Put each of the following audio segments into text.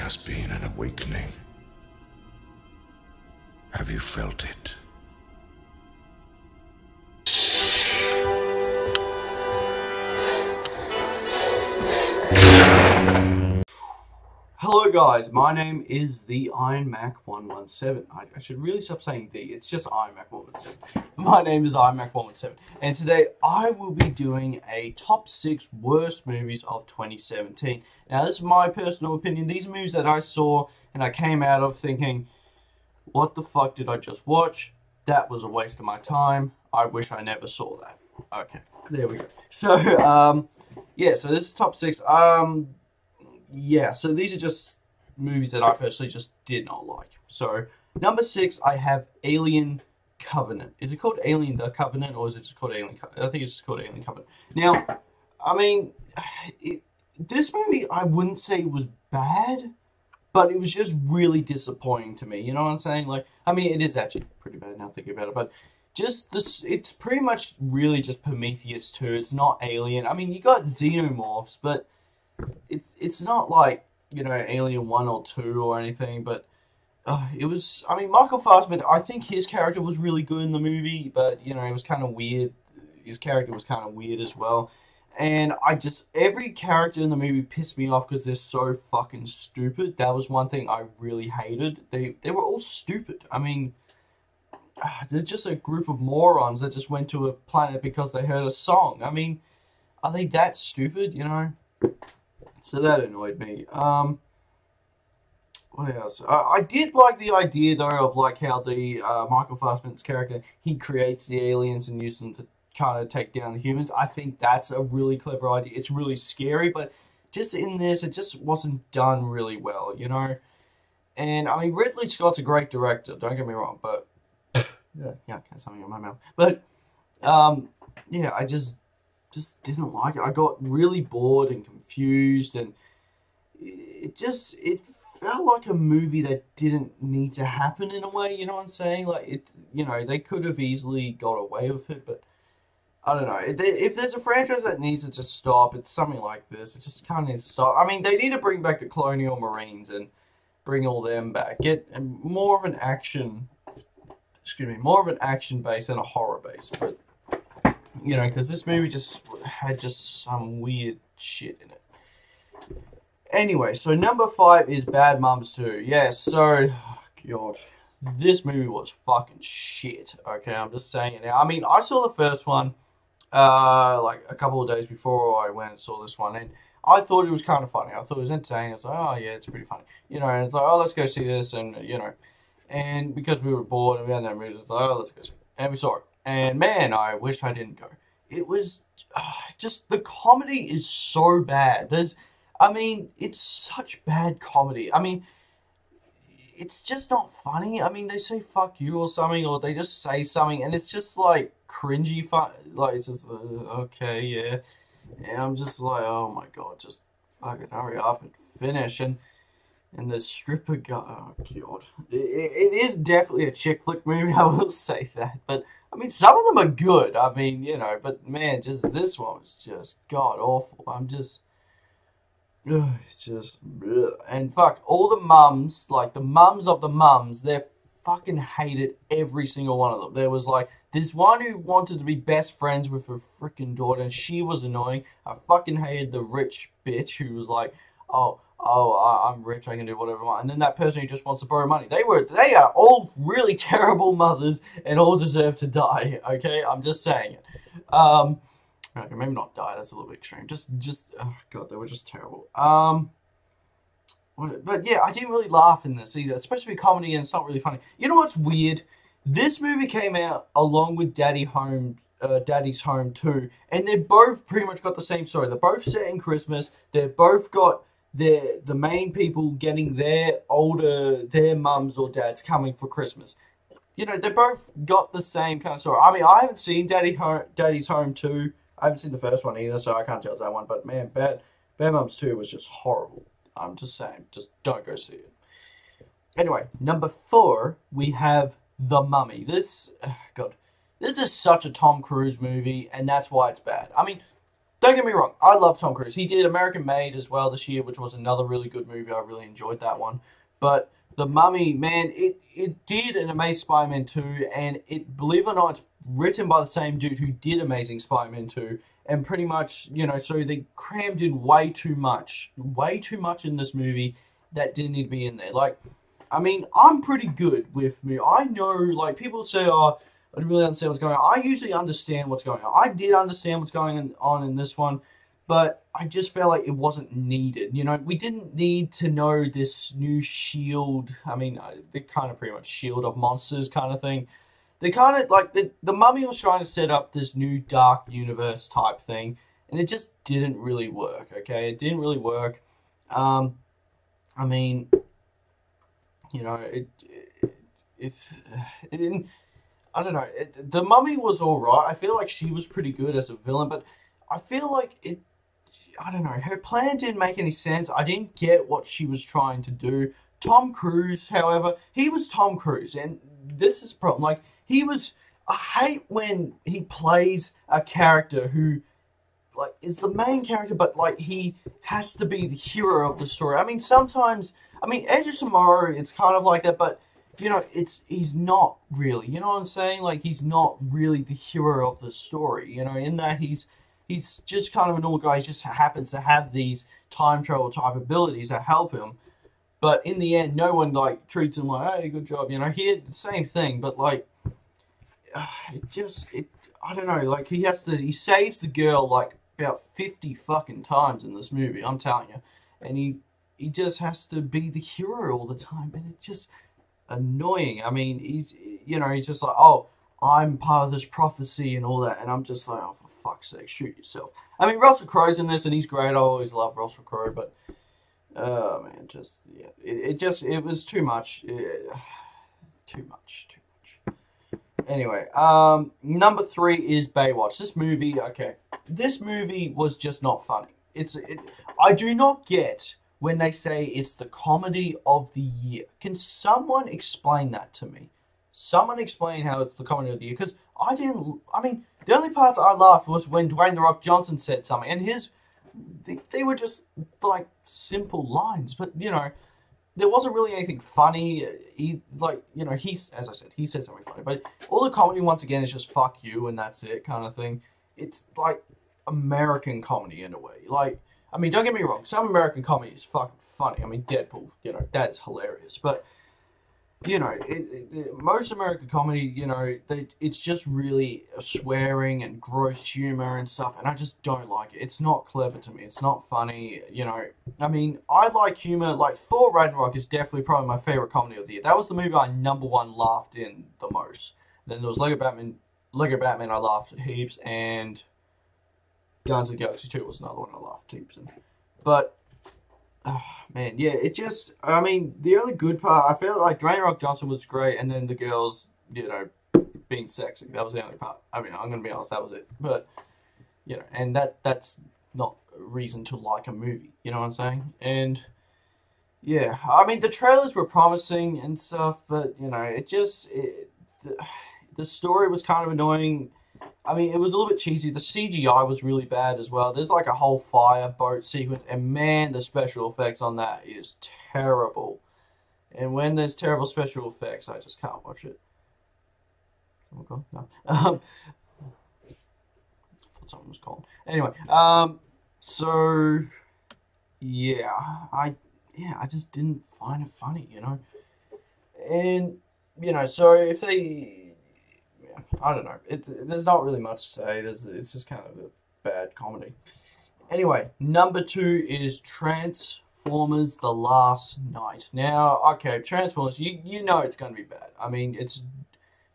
has been an awakening. Have you felt it? Hello guys, my name is the Iron Mac 117. I should really stop saying the, it's just Iron Mac 117. My name is Iron Mac 117, and today I will be doing a top 6 worst movies of 2017. Now this is my personal opinion. These are movies that I saw and I came out of thinking, what the fuck did I just watch? That was a waste of my time. I wish I never saw that. Okay, there we go. So, yeah, so this is top 6. Yeah, so these are just movies that I personally just did not like. So, number 6, I have Alien Covenant. Is it called Alien the Covenant, or is it just called Alien Covenant? I think it's just called Alien Covenant. Now, I mean, this movie, I wouldn't say was bad, but it was just really disappointing to me. You know what I'm saying? Like, I mean, it is actually pretty bad now thinking about it, but just this, it's pretty much really just Prometheus 2. It's not Alien. I mean, you got xenomorphs, but it's not like, you know, Alien 1 or 2 or anything, but it was, I mean, Michael Fassbender, I think his character was really good in the movie, but, you know, it was kind of weird. His character was kind of weird as well. And every character in the movie pissed me off because they're so fucking stupid. That was one thing I really hated. They were all stupid. I mean, they're just a group of morons that just went to a planet because they heard a song. I mean, are they that stupid, you know? So that annoyed me. What else? I did like the idea, though, of like how the Michael Fassbender's character, he creates the aliens and uses them to kind of take down the humans. I think that's a really clever idea. It's really scary, but just in this, it just wasn't done really well, you know? And, I mean, Ridley Scott's a great director, don't get me wrong, but... yeah, I got something in my mouth. But, yeah, I just didn't like it. I got really bored and confused, and it felt like a movie that didn't need to happen in a way, you know what I'm saying? Like, it, you know, they could have easily got away with it, but I don't know. If there's a franchise that needs to just stop, it's something like this. It just kind of needs to stop. I mean, they need to bring back the Colonial Marines and bring all them back. Get more of an action, more of an action base than a horror base, but you know, because this movie just had some weird shit in it. Anyway, so number 5 is Bad Moms 2. Yeah, so, oh God, this movie was fucking shit. Okay, I'm just saying it now. I mean, I saw the first one, like a couple of days before I went and saw this one, and I thought it was kind of funny. I thought it was entertaining. I was like, oh yeah, it's pretty funny. You know, and it's like, oh, let's go see this, and, you know, and because we were bored and we had no movies, it's like, oh, let's go see it. And we saw it. And man, I wish I didn't go. It was just, the comedy is so bad. I mean, it's such bad comedy. I mean, it's just not funny. I mean, they say fuck you or something, or they just say something, and it's just like cringy fun. Like, it's just, okay, yeah. And I'm just like, oh my God, just fucking hurry up and finish. And the stripper guy, oh God. It is definitely a chick flick movie, I will say that. But, I mean, some of them are good. I mean, you know, but man, just this one was just god awful. I'm just, it's just, and fuck, all the mums, like the mums of the mums, they fucking hated every single one of them. There was like this one who wanted to be best friends with her freaking daughter, and she was annoying. I fucking hated the rich bitch who was like, oh, I'm rich, I can do whatever I want. And then that person who just wants to borrow money. They are all really terrible mothers and all deserve to die, okay? I'm just saying it. Okay, maybe not die, that's a little bit extreme. Just, oh God, they were just terrible. But yeah, I didn't really laugh in this either. It's supposed to be comedy and it's not really funny. You know what's weird? This movie came out along with Daddy's Home 2, and they both pretty much got the same story. They're both set in Christmas. They've both got the main people getting their mums or dads coming for Christmas. You know, they both got the same kind of story. I mean, I haven't seen Daddy's Home 2. I haven't seen the first one either, so I can't judge that one. But man, Bad Moms 2 was just horrible. I'm just saying, just don't go see it. Anyway, number 4, we have The Mummy. This is such a Tom Cruise movie, and that's why it's bad. I mean, don't get me wrong, I love Tom Cruise. He did American Made as well this year, which was another really good movie. I really enjoyed that one. But The Mummy, man, it did an Amazing Spider-Man 2, and believe it or not, it's written by the same dude who did Amazing Spider-Man 2, and pretty much, so they crammed in way too much in this movie that didn't need to be in there. Like, I mean, I'm pretty good with me. I know, like, people say, oh, I don't really understand what's going on. I usually understand what's going on. I did understand what's going on in this one, but I just felt like it wasn't needed. We didn't need to know this new shield. I mean, the kind of pretty much shield of monsters kind of thing. They kind of, like, the Mummy was trying to set up this new dark universe type thing, and it just didn't really work, okay? It didn't really work. I mean, it didn't... I don't know. The Mummy was alright. I feel like she was pretty good as a villain, but I feel like I don't know. Her plan didn't make any sense. I didn't get what she was trying to do. Tom Cruise, however, he was Tom Cruise, and this is the problem. Like, I hate when he plays a character who, like, is the main character, but, like, he has to be the hero of the story. I mean, sometimes, Edge of Tomorrow, it's kind of like that, but he's not really, you know what I'm saying? Like, he's not really the hero of the story, in that he's just kind of a normal guy. He just happens to have these time travel type abilities that help him. But in the end, no one, like, treats him like, hey, good job, He had the same thing, but, like, I don't know, like, he saves the girl, like, about 50 fucking times in this movie, I'm telling you. And he just has to be the hero all the time, and it just... annoying. I mean, he's just like, oh, I'm part of this prophecy and all that, and I'm just like, oh, for fuck's sake, shoot yourself. I mean, Russell Crowe's in this, and he's great. I always love Russell Crowe, but, oh, man, just, yeah, it was too much. Too much. Anyway, number 3 is Baywatch. This movie was just not funny. I do not get when they say it's the comedy of the year. Can someone explain that to me? Someone explain how it's the comedy of the year. Because the only parts I laughed was when Dwayne "The Rock" Johnson said something. And they were just, like, simple lines. But, there wasn't really anything funny. As I said, he said something funny. But all the comedy, once again, is just fuck you and that's it kind of thing. It's, like, American comedy in a way. Like, don't get me wrong, some American comedy is fucking funny. Deadpool, that's hilarious. But, most American comedy, it's just really swearing and gross humor and stuff, and I just don't like it. It's not clever to me. It's not funny, I like humor. Like, Thor Ragnarok is definitely probably my favorite comedy of the year. That was the movie I #1 laughed in the most. Then there was Lego Batman I laughed heaps, and Guardians of the Galaxy 2 was another one I laughed heaps in. But, man, yeah, the only good part, I felt like Dwayne Rock Johnson was great, and then the girls, being sexy. That was the only part. I'm going to be honest, that was it. But, and that's not a reason to like a movie, you know what I'm saying? And, yeah, the trailers were promising and stuff, but, the story was kind of annoying. It was a little bit cheesy. The CGI was really bad as well. There's like a whole fire boat sequence, and man, the special effects on that is terrible. And when there's terrible special effects, I just can't watch it. Oh my god, no. I thought someone was calling. Anyway, so yeah, I just didn't find it funny, And so if they, I don't know. There's not really much to say. It's just kind of a bad comedy. Anyway, number 2 is Transformers: The Last Knight. Now, okay, Transformers, you know it's going to be bad. It's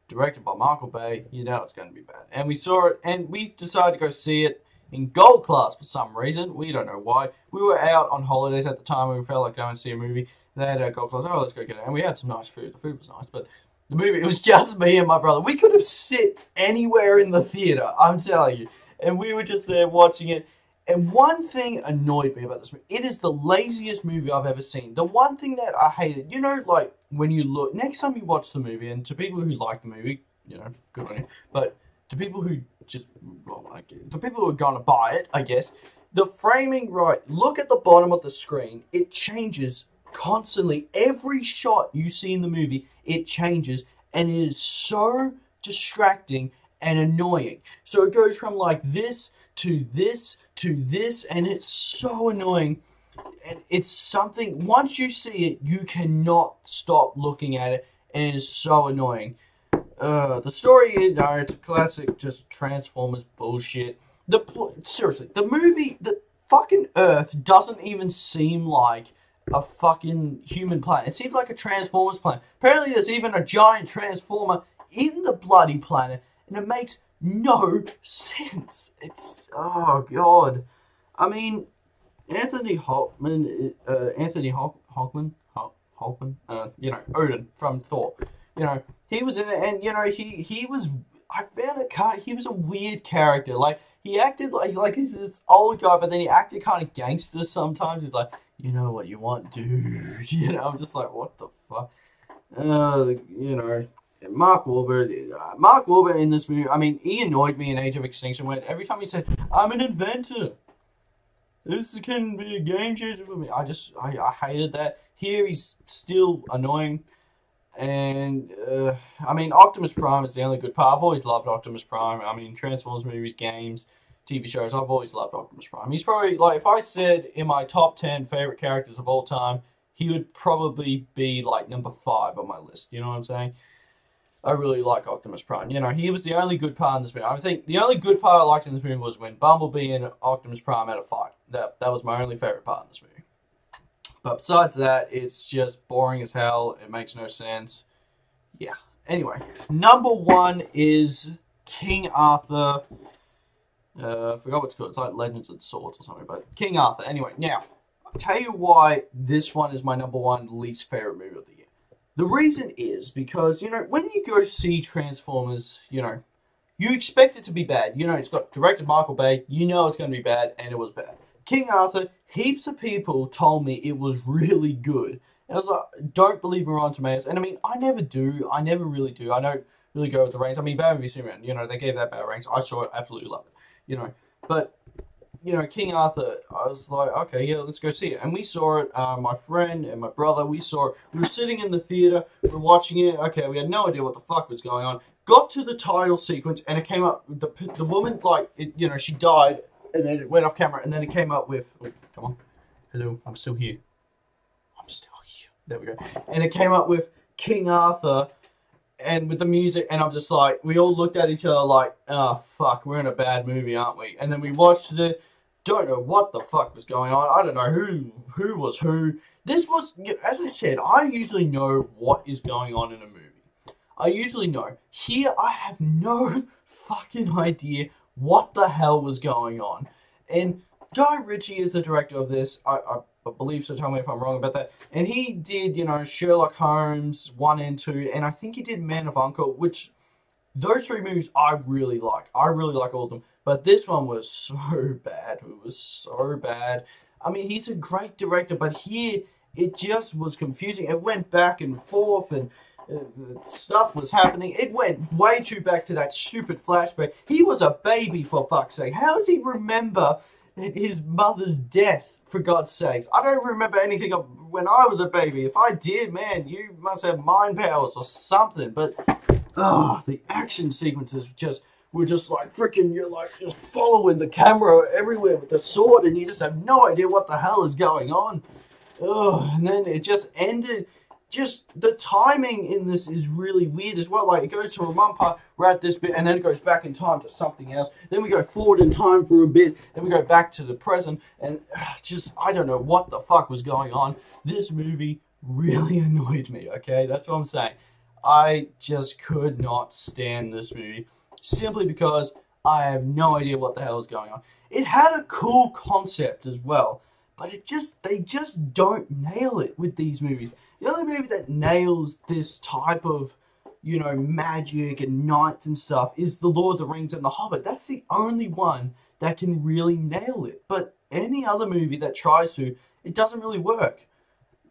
directed by Michael Bay. You know it's going to be bad. And we saw it, and we decided to go see it in gold class for some reason. We don't know why. We were out on holidays at the time. We felt like going to see a movie. They had a gold class. Oh, let's go get it. And we had some nice food. The food was nice, but the movie, it was just me and my brother. We could have sit anywhere in the theater, I'm telling you. And we were just there watching it. And one thing annoyed me about this movie. It is the laziest movie I've ever seen. The one thing that I hated, when you look, next time you watch the movie, and to people who like the movie, good on you. But to people who just, well, like, the people who are gonna buy it, I guess, the framing, right? Look at the bottom of the screen. It changes constantly. Every shot you see in the movie, it changes, and it is so distracting and annoying. So it goes from like this to this to this, and it's so annoying. And it's something, once you see it, you cannot stop looking at it, and it is so annoying. The story is, no, it's a classic, just Transformers bullshit. Seriously, the movie, the fucking Earth doesn't even seem like a fucking human planet. It seems like a Transformers planet. Apparently there's even a giant Transformer in the bloody planet, and it makes no sense. It's, oh god. I mean, Anthony Hawkman, you know, Odin from Thor. You know, he was in it, and you know, he was. I found it he was a weird character. Like he acted like he's this old guy, but then he acted kind of gangster sometimes. He's like, you know what you want, dude. You know, I'm just like, what the fuck. You know, Mark Wahlberg in this movie. I mean, he annoyed me in Age of Extinction when every time he said, "I'm an inventor. This can be a game changer for me." I hated that. Here he's still annoying. And, I mean, Optimus Prime is the only good part. I've always loved Optimus Prime. I mean, Transformers movies, games, TV shows, I've always loved Optimus Prime. He's probably, like, if I said in my top 10 favorite characters of all time, he would probably be, like, number 5 on my list. You know what I'm saying? I really like Optimus Prime. You know, he was the only good part in this movie. I think the only good part I liked in this movie was when Bumblebee and Optimus Prime had a fight. That was my only favorite part in this movie. But besides that, it's just boring as hell. It makes no sense. Yeah. Anyway, number 1 is King Arthur. I forgot what it's called. It's like Legends of Swords or something. But King Arthur. Anyway, now, I'll tell you why this one is my number 1 least favorite movie of the year. The reason is because, you know, when you go see Transformers, you know, you expect it to be bad. You know, it's got directed Michael Bay. You know it's going to be bad, and it was bad. King Arthur, heaps of people told me it was really good. And I was like, don't believe me on Tomatoes. And I mean, I never do. I never really do. I don't really go with the ratings. I mean, Batman v Superman, you know, they gave that bad ratings. I saw it, absolutely loved it. You know, but, you know, King Arthur, I was like, okay, yeah, let's go see it. And we saw it, my friend and my brother, we saw it. We were sitting in the theater, we were watching it. Okay, we had no idea what the fuck was going on. Got to the title sequence, and it came up, the woman, like, you know, she died. And then it went off camera, and then it came up with, oh, come on, hello, I'm still here. I'm still here. There we go. And it came up with King Arthur, and with the music, and I'm just like, we all looked at each other like, oh, fuck, we're in a bad movie, aren't we? And then we watched it, don't know what the fuck was going on, I don't know who was who. This was, as I said, I usually know what is going on in a movie. I usually know. Here, I have no fucking idea what the hell was going on. And Guy Ritchie is the director of this. I believe so. Tell me if I'm wrong about that. And he did, you know, Sherlock Holmes 1 and 2. And I think he did Man of Uncle, which those 3 movies I really like. I really like all of them. But this one was so bad. It was so bad. I mean, he's a great director. But here, it just was confusing. It went back and forth, and stuff was happening. It went way too back to that stupid flashback. He was a baby, for fuck's sake. How does he remember his mother's death, for God's sakes? I don't remember anything of when I was a baby. If I did, man, you must have mind powers or something. But, the action sequences were just like freaking, you're like just following the camera everywhere with the sword, and you just have no idea what the hell is going on. And then it just ended. Just the timing in this is really weird as well. Like, it goes from one part, we're at this bit, and then it goes back in time to something else. Then we go forward in time for a bit, then we go back to the present, and just, I don't know what the fuck was going on. This movie really annoyed me, okay? That's what I'm saying. I just could not stand this movie, simply because I have no idea what the hell is going on. It had a cool concept as well, but they just don't nail it with these movies. The only movie that nails this type of, you know, magic and knights and stuff is The Lord of the Rings and The Hobbit. That's the only one that can really nail it. But any other movie that tries to, it doesn't really work.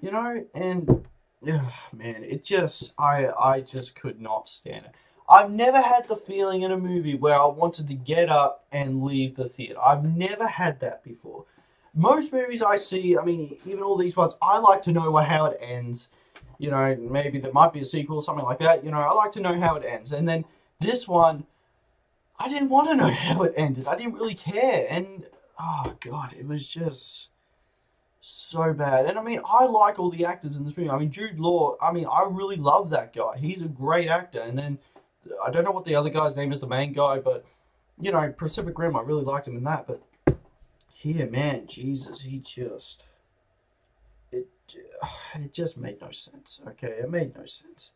You know, and, man, it just, I just could not stand it. I've never had the feeling in a movie where I wanted to get up and leave the theater. I've never had that before. Most movies I see, I mean, even all these ones, I like to know how it ends. You know, maybe there might be a sequel, something like that. You know, I like to know how it ends. And then this one, I didn't want to know how it ended. I didn't really care. And, oh, God, it was just so bad. And, I mean, I like all the actors in this movie. I mean, Jude Law, I mean, I really love that guy. He's a great actor. And then, I don't know what the other guy's name is, the main guy, but, you know, Pacific Rim, I really liked him in that. But here, man, Jesus, he just... It just made no sense, okay? It made no sense.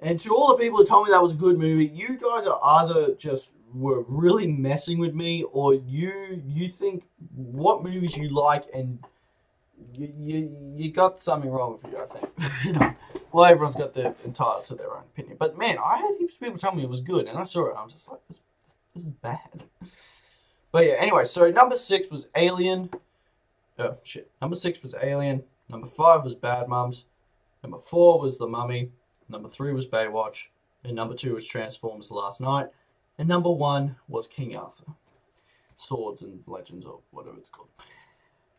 And to all the people who told me that was a good movie, you guys are either just were really messing with me, or you think what movies you like, and you got something wrong with you, I think. You know, well, everyone's got their entitled to their own opinion. But man, I had heaps of people tell me it was good, and I saw it, and I was just like, this is bad. But yeah, anyway, so number 6 was Alien. Oh shit, number 6 was Alien. Number 5 was Bad Mums. Number 4 was The Mummy. Number 3 was Baywatch. And number 2 was Transformers Last Night. And number 1 was King Arthur. Swords and Legends, or whatever it's called.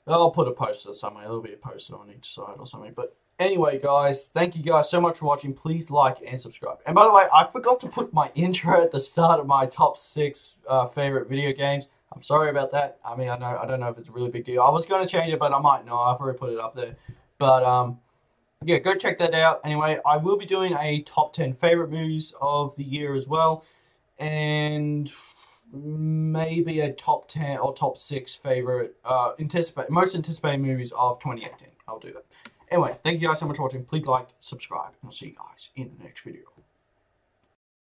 I'll put a poster somewhere. There'll be a poster on each side or something. But anyway, guys, thank you guys so much for watching. Please like and subscribe. And by the way, I forgot to put my intro at the start of my top 6 favorite video games. I'm sorry about that. I mean, I don't know if it's a really big deal. I was going to change it, but I might not. I've already put it up there. But, yeah, go check that out. Anyway, I will be doing a top 10 favorite movies of the year as well. And maybe a top 10 or top 6 favorite, most anticipated movies of 2018. I'll do that. Anyway, thank you guys so much for watching. Please like, subscribe, and I'll see you guys in the next video.